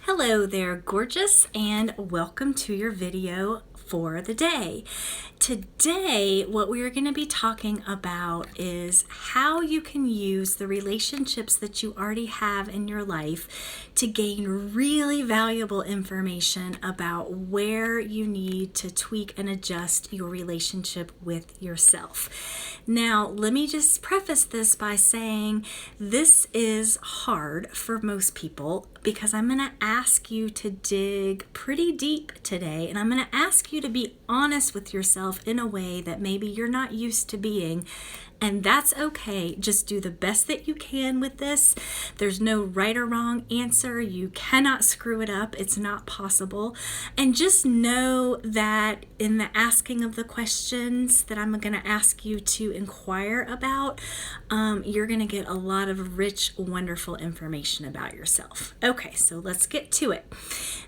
Hello there, gorgeous, and welcome to your video for the day. Today, what we are going to be talking about is how you can use the relationships that you already have in your life to gain really valuable information about where you need to tweak and adjust your relationship with yourself. Now, let me just preface this by saying this is hard for most people because I'm going to ask you to dig pretty deep today, and I'm going to ask you to be honest with yourself in a way that maybe you're not used to being. And that's okay. Just do the best that you can with this. There's no right or wrong answer. You cannot screw it up. It's not possible. And just know that in the asking of the questions that I'm going to ask you to inquire about, you're going to get a lot of rich, wonderful information about yourself. Okay, so let's get to it.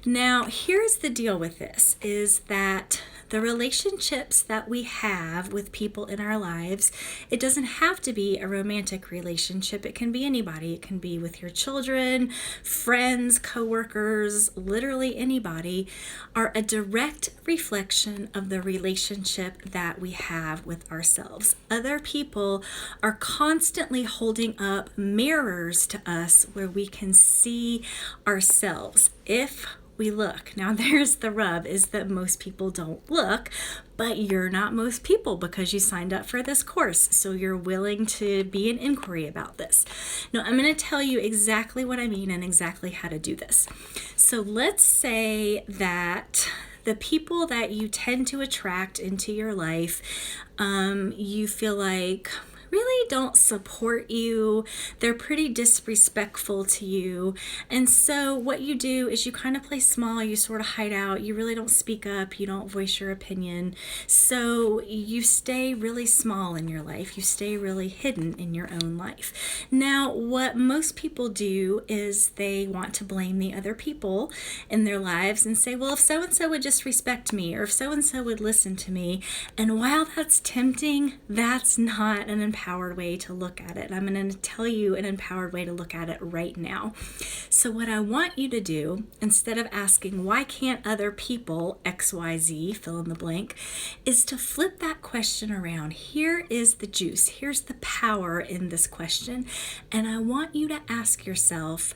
Now, here's the deal with this, is that the relationships that we have with people in our lives, it doesn't have to be a romantic relationship. It can be anybody. It can be with your children, friends, coworkers, literally anybody, are a direct reflection of the relationship that we have with ourselves. Other people are constantly holding up mirrors to us where we can see ourselves if we look. Now there's the rub, is that most people don't look, but you're not most people because you signed up for this course. So you're willing to be an inquiry about this. Now I'm going to tell you exactly what I mean and exactly how to do this. So let's say that the people that you tend to attract into your life, you feel like really don't support you. They're pretty disrespectful to you. And so what you do is you kind of play small, you sort of hide out, you really don't speak up, you don't voice your opinion. So you stay really small in your life. You stay really hidden in your own life. Now, what most people do is they want to blame the other people in their lives and say, well, if so-and-so would just respect me, or if so-and-so would listen to me. And while that's tempting, that's not an empowered way to look at it. I'm going to tell you an empowered way to look at it right now. So what I want you to do, instead of asking why can't other people XYZ fill in the blank, is to flip that question around. Here is the juice. Here's the power in this question. And I want you to ask yourself,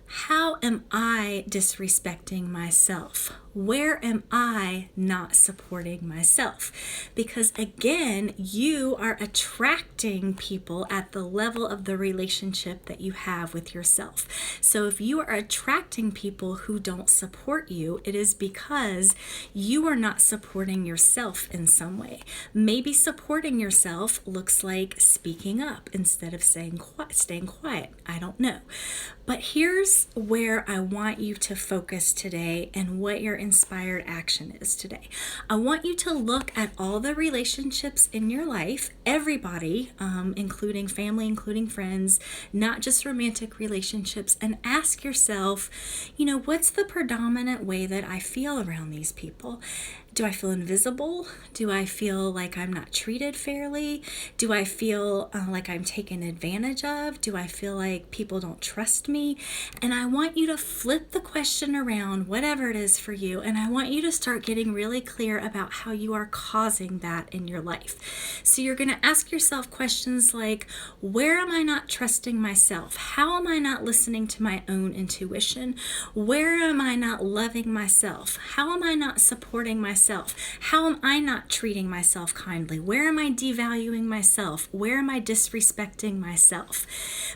how am I disrespecting myself? Where am I not supporting myself? Because again, you are attracting people at the level of the relationship that you have with yourself. So if you are attracting people who don't support you, it is because you are not supporting yourself in some way. Maybe supporting yourself looks like speaking up instead of staying quiet. I don't know. But here's where I want you to focus today and what your inspired action is today. I want you to look at all the relationships in your life, everybody, including family, including friends, not just romantic relationships, and ask yourself, what's the predominant way that I feel around these people? Do I feel invisible? Do I feel like I'm not treated fairly? Do I feel like I'm taken advantage of? Do I feel like people don't trust me? And I want you to flip the question around, whatever it is for you, and I want you to start getting really clear about how you are causing that in your life. So you're going to ask yourself questions like, where am I not trusting myself? How am I not listening to my own intuition? Where am I not loving myself? How am I not supporting myself? How am I not treating myself kindly? Where am I devaluing myself? Where am I disrespecting myself?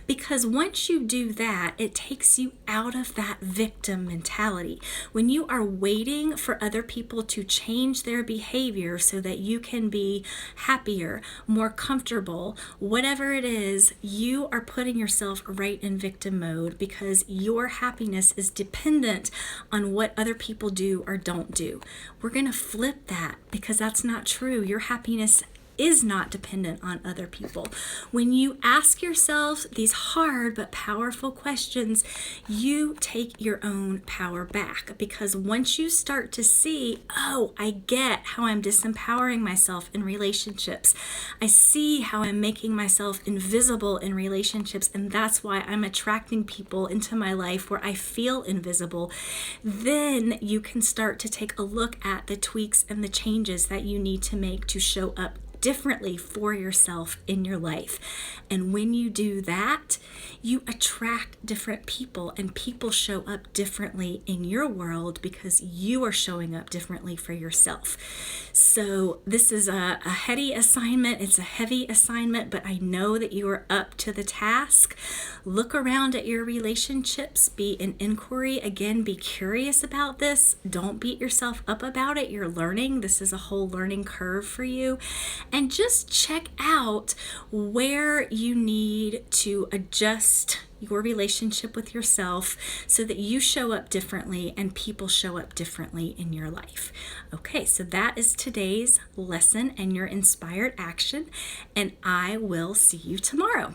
Because once you do that, it takes you out of that victim mentality. When you are waiting for other people to change their behavior so that you can be happier, more comfortable, whatever it is, you are putting yourself right in victim mode because your happiness is dependent on what other people do or don't do. We're going to flip that because that's not true. Your happiness is not dependent on other people. When you ask yourself these hard but powerful questions, you take your own power back, because once you start to see, oh, I get how I'm disempowering myself in relationships. I see how I'm making myself invisible in relationships, and that's why I'm attracting people into my life where I feel invisible. Then you can start to take a look at the tweaks and the changes that you need to make to show up differently for yourself in your life. And when you do that, you attract different people, and people show up differently in your world because you are showing up differently for yourself. So this is a heady assignment. It's a heavy assignment, but I know that you are up to the task. Look around at your relationships, be an inquiry. Again, be curious about this. Don't beat yourself up about it. You're learning. This is a whole learning curve for you. And just check out where you need to adjust your relationship with yourself so that you show up differently and people show up differently in your life. Okay, so that is today's lesson and your inspired action, and I will see you tomorrow.